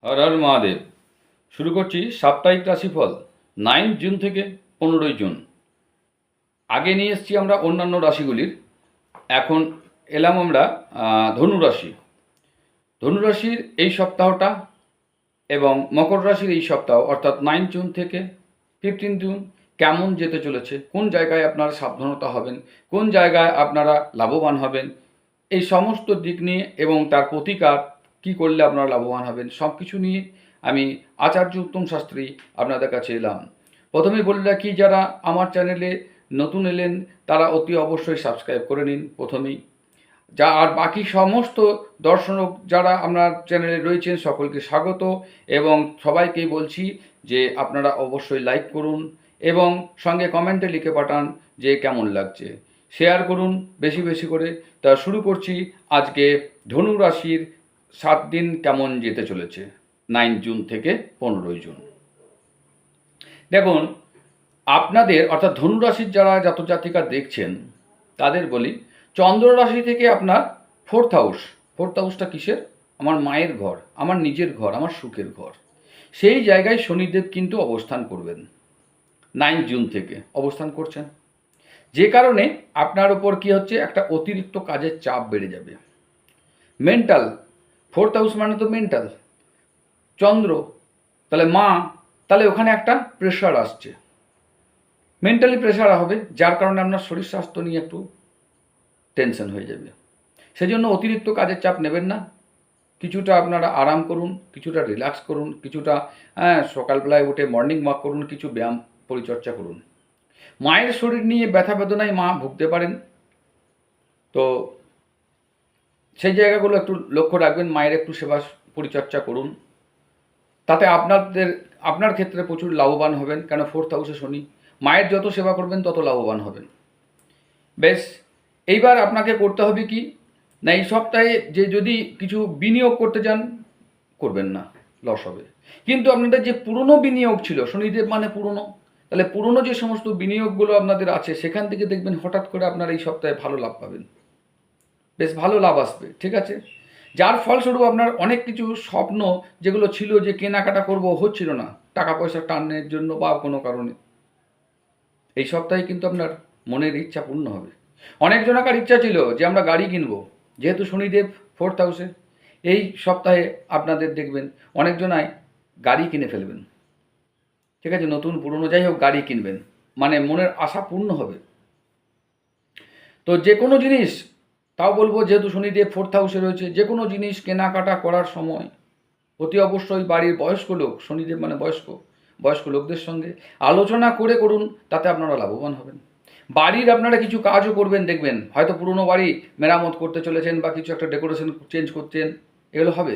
হর হর মহাদেব। শুরু করছি সাপ্তাহিক রাশিফল 9 জুন থেকে 15ই জুন। আগে নিয়ে এসেছি আমরা অন্যান্য রাশিগুলির। এখন এলাম আমরা ধনুরাশি। ধনুরাশির এই সপ্তাহটা এবং মকর রাশির এই সপ্তাহ অর্থাৎ 9 জুন থেকে 15 জুন কেমন যেতে চলেছে, কোন জায়গায় আপনারা সাবধানতা হবেন, কোন জায়গায় আপনারা লাভবান হবেন, এই সমস্ত দিক নিয়ে এবং তার প্রতিকার কি করলে আপনারা লাভবান হবেন, সব কিছু নিয়ে আমি আচার্য উত্তম শাস্ত্রী আপনাদের কাছে এলাম। প্রথমেই বলে রাখি, যারা আমার চ্যানেলে নতুন এলেন তারা অতি অবশ্যই সাবস্ক্রাইব করে নিন প্রথমেই। আর বাকি সমস্ত দর্শক যারা আপনার চ্যানেলে রয়েছেন সকলকে স্বাগত, এবং সবাইকেই বলছি যে আপনারা অবশ্যই লাইক করুন এবং সঙ্গে কমেন্টে লিখে পাঠান যে কেমন লাগছে, শেয়ার করুন বেশি বেশি করে। তা শুরু করছি আজকে ধনু রাশির 7 দিন কেমন যেতে চলেছে 9 জুন থেকে 15ই জুন। দেখুন, আপনাদের অর্থাৎ ধনুরাশির যারা জাতক-জাতিকা দেখছেন তাদের বলি, চন্দ্র রাশি থেকে আপনার ফোর্থ হাউসটা কিসের? আমার মায়ের ঘর, আমার নিজের ঘর, আমার সুখের ঘর। সেই জায়গায় শনিদেব কিন্তু অবস্থান করবেন 9 জুন থেকে অবস্থান করছেন, যে কারণে আপনার ওপর কি হচ্ছে, একটা অতিরিক্ত কাজের চাপ বেড়ে যাবে। মেন্টাল, ফোর্থ হাউস মানে তো মেন্টাল, চন্দ্র তাহলে মা, তাহলে ওখানে একটা প্রেশার আসছে, মেন্টালি প্রেশার হবে, যার কারণে আপনার শরীর স্বাস্থ্য নিয়ে একটু টেনশন হয়ে যাবে। সেজন্য অতিরিক্ত কাজের চাপ নেবেন না, কিছুটা আপনারা আরাম করুন, কিছুটা রিল্যাক্স করুন, কিছুটা সকালবেলায় উঠে মর্নিং ওয়াক করুন, কিছু ব্যায়াম পরিচর্যা করুন। মায়ের শরীর নিয়ে ব্যথা বেদনায় মা ভুগতে পারেন, তো সেই জায়গাগুলো একটু লক্ষ্য রাখবেন, মায়ের একটু সেবা পরিচর্যা করুন, তাতে আপনার ক্ষেত্রে প্রচুর লাভবান হবেন। কেন, ফোর্থ হাউসে শনি, মায়ের যত সেবা করবেন তত লাভবান হবেন। বেশ, এইবার আপনাকে করতে হবে কি না, এই সপ্তাহে যে যদি কিছু বিনিয়োগ করতে যান করবেন না, লস হবে। কিন্তু আপনাদের যে পুরনো বিনিয়োগ ছিল, শনিদেব মানে পুরনো, তাহলে পুরনো যে সমস্ত বিনিয়োগগুলো আপনাদের আছে সেখান থেকে দেখবেন হঠাৎ করে আপনার এই সপ্তাহে ভালো লাভ পাবেন, বেশ ভালো লাভ আসবে, ঠিক আছে? যার ফলস্বরূপ আপনার অনেক কিছু স্বপ্ন যেগুলো ছিল যে কেনাকাটা করব হচ্ছিল না টাকা পয়সা টানের জন্য বা কোনো কারণে, এই সপ্তাহে কিন্তু আপনার মনের ইচ্ছা পূর্ণ হবে। অনেকজনাকার ইচ্ছা ছিল যে আমরা গাড়ি কিনবো, যেহেতু শনিদেব ফোর্থ হাউসে, এই সপ্তাহে আপনাদের দেখবেন অনেকজনাই গাড়ি কিনে ফেলবেন, ঠিক আছে? নতুন পুরনো যাই হোক গাড়ি কিনবেন, মানে মনের আশা পূর্ণ হবে। তো যে কোনো জিনিস, তাও বলবো যেহেতু শনিদেব ফোর্থ হাউসে রয়েছে, যে কোনো জিনিস কেনাকাটা করার সময় অতি অবশ্যই বাড়ির বয়স্ক লোক, শনিদেব মানে বয়স্ক লোকদের সঙ্গে আলোচনা করে করুন, তাতে আপনারা লাভবান হবেন। বাড়ির আপনারা কিছু কাজও করবেন, দেখবেন হয়তো পুরনো বাড়ি মেরামত করতে চলেছেন বা কিছু একটা ডেকোরেশন চেঞ্জ করছেন, এগুলো হবে।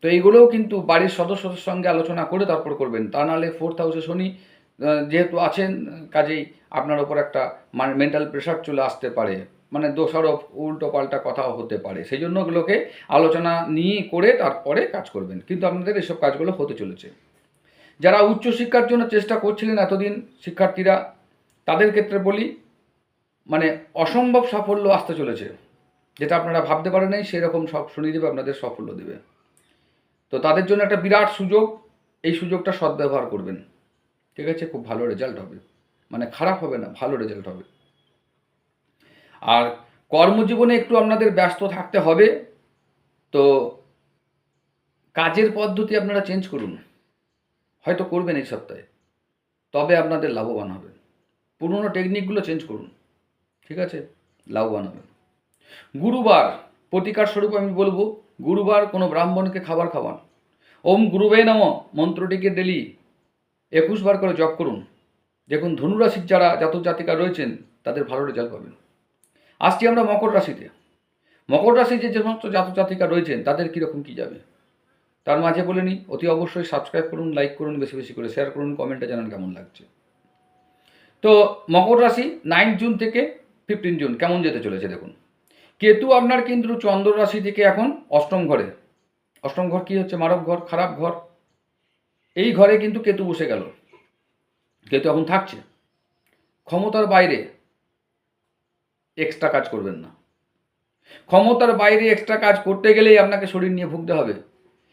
তো এইগুলোও কিন্তু বাড়ির সদস্যদের সঙ্গে আলোচনা করে তারপর করবেন, তা নাহলে ফোর্থ হাউসে শনি যেহেতু আছেন, কাজেই আপনার ওপর একটা মানে মেন্টাল প্রেশার চলে আসতে পারে, মানে দোষারোপ উল্টো পাল্টা কথাও হতে পারে। সেই জন্য ওগুলোকে আলোচনা নিয়ে করে তারপরে কাজ করবেন, কিন্তু আপনাদের এসব কাজগুলো হতে চলেছে। যারা উচ্চশিক্ষার জন্য চেষ্টা করছিলেন এতদিন শিক্ষার্থীরা, তাদের ক্ষেত্রে বলি মানে অসম্ভব সাফল্য আসতে চলেছে, যেটা আপনারা ভাবতে পারেন নাই সেরকম সব শনিদেব আপনাদের সাফল্য দেবে। তো তাদের জন্য একটা বিরাট সুযোগ, এই সুযোগটা সদ্ব্যবহার করবেন, ঠিক আছে? খুব ভালো রেজাল্ট হবে, মানে খারাপ হবে না, ভালো রেজাল্ট হবে। আর কর্মজীবনে একটু আপনাদের ব্যস্ত থাকতে হবে, তো কাজের পদ্ধতি আপনারা চেঞ্জ করুন, হয়তো করবেন এই সপ্তাহে, তবে আপনাদের লাভবান হবেন। পুরনো টেকনিকগুলো চেঞ্জ করুন, ঠিক আছে? লাভবান হবেন। গুরুবার প্রতিকার স্বরূপ আমি বলবো, গুরুবার কোনো ব্রাহ্মণকে খাবার খাওয়ান, ওম গুরুবে নমঃ মন্ত্রটিকে ডেলি 21 বার করে জপ করুন। দেখুন, ধনুরাশির যারা জাতক জাতিকা রয়েছেন তাদের ভালো রেজাল্ট পাবেন। আসছি আমরা মকর রাশিতে। মকর রাশি যে সমস্ত জাতক জাতিকা রয়েছেন তাদের কীরকম কী যাবে তার মাঝে বলে নিই, অতি অবশ্যই সাবস্ক্রাইব করুন, লাইক করুন, বেশি বেশি করে শেয়ার করুন, কমেন্টে জানান কেমন লাগছে। তো মকর রাশি 9 জুন থেকে 15 জুন কেমন যেতে চলেছে দেখুন। কেতু আপনার কিন্তু চন্দ্র রাশি থেকে এখন অষ্টম ঘরে, অষ্টম ঘর কী হচ্ছে, মারক ঘর, খারাপ ঘর, এই ঘরে কিন্তু কেতু বসে গেল, কেতু এখন থাকছে। ক্ষমতার বাইরে এক্সট্রা কাজ করবেন না, ক্ষমতার বাইরে এক্সট্রা কাজ করতে গেলেই আপনাকে শরীর নিয়ে ভুগতে হবে।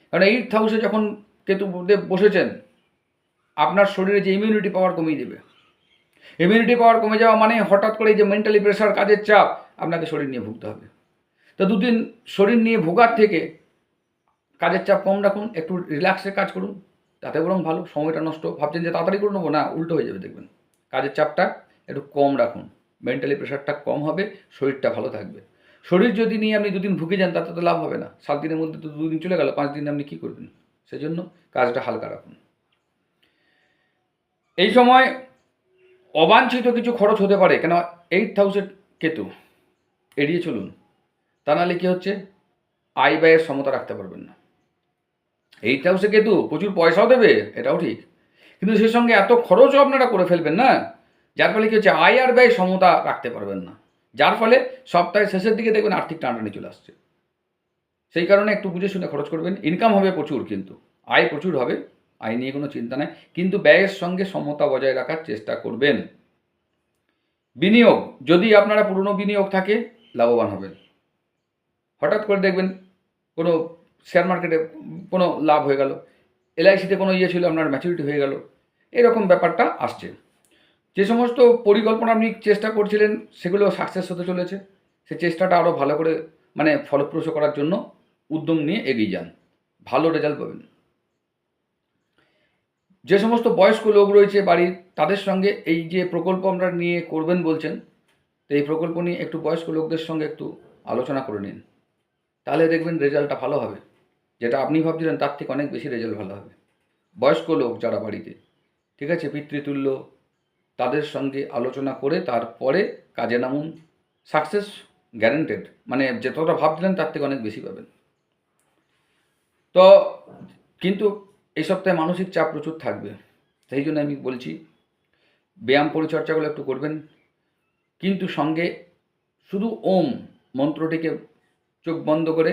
কারণ 8th হাউসে যখন কেতু দেব বসেছেন, আপনার শরীরে যে ইমিউনিটি পাওয়ার কমিয়ে দেবে। ইমিউনিটি পাওয়ার কমে যাওয়া মানে হঠাৎ করে যে মেন্টালি প্রেশার, কাজের চাপ, আপনাকে শরীর নিয়ে ভুগতে হবে। তো দুদিন শরীর নিয়ে ভোগার থেকে কাজের চাপ কম রাখুন, একটু রিল্যাক্সে কাজ করুন, তাতে বরং ভালো। সময়টা নষ্ট, ভাবছেন যে তাড়াতাড়ি করে নেবো, না, উল্টো হয়ে যাবে দেখবেন। কাজের চাপটা একটু কম রাখুন, মেন্টালি প্রেশারটা কম হবে, শরীরটা ভালো থাকবে। শরীর যদি নিয়ে আপনি দুদিন ভুগে যান, তাতে তো লাভ হবে না। 7 দিনের মধ্যে তো 2 দিন চলে গেল, 5 দিন আপনি কী করবেন? সেজন্য কাজটা হালকা রাখুন। এই সময় অবাঞ্ছিত কিছু খরচ হতে পারে, কেন 8th হাউসের কেতু, এড়িয়ে চলুন। তা নাহলে কী হচ্ছে, আয় ব্যয়ের সমতা রাখতে পারবেন না। 8th হাউসে কেতু প্রচুর পয়সাও দেবে, এটাও ঠিক, কিন্তু সেই সঙ্গে এত খরচও আপনারা করে ফেলবেন না, যার ফলে কী হচ্ছে, আয় আর ব্যয় সমতা রাখতে পারবেন না, যার ফলে সপ্তাহের শেষের দিকে দেখবেন আর্থিক টানাটানি চলে আসছে। সেই কারণে একটু বুঝে শুনে খরচ করবেন। ইনকাম হবে প্রচুর, কিন্তু আয় প্রচুর হবে, আয় নিয়ে কোনো চিন্তা নেই, কিন্তু ব্যয়ের সঙ্গে সমতা বজায় রাখার চেষ্টা করবেন। বিনিয়োগ, যদি আপনারা পুরনো বিনিয়োগ থাকে, লাভবান হবেন। হঠাৎ করে দেখবেন কোনো শেয়ার মার্কেটে কোনো লাভ হয়ে গেল, এলআইসিতে কোনো ইয়ে ছিল, আপনার ম্যাচুরিটি হয়ে গেল, এরকম ব্যাপারটা আসছে। যে সমস্ত পরিকল্পনা আপনি চেষ্টা করছিলেন, সেগুলো সাকসেস হতে চলেছে। সে চেষ্টাটা আরও ভালো করে ফলপ্রসূ করার জন্য উদ্যম নিয়ে এগিয়ে যান, ভালো রেজাল্ট পাবেন। যে সমস্ত বয়স্ক লোক রয়েছে বাড়ির, তাদের সঙ্গে এই যে প্রকল্প আমরা নিয়ে করবেন বলছেন, তো এই প্রকল্প নিয়ে একটু বয়স্ক লোকদের সঙ্গে একটু আলোচনা করে নিন, তাহলে দেখবেন রেজাল্টটা ভালো হবে। যেটা আপনি ভাবছিলেন তার থেকে অনেক বেশি রেজাল্ট ভালো হবে। বয়স্ক লোক যারা বাড়িতে, ঠিক আছে, পিতৃতুল্য, তাদের সঙ্গে আলোচনা করে তারপরে কাজে নামুন। সাকসেস গ্যারেন্টেড, মানে যতটা ভাবছিলেন তার থেকে অনেক বেশি পাবেন। তো কিন্তু এই সপ্তাহে মানসিক চাপ প্রচুর থাকবে, সেই জন্য আমি বলছি ব্যায়াম পরিচর্যাগুলো একটু করবেন, কিন্তু সঙ্গে শুধু ওম মন্ত্রটিকে চোখ বন্ধ করে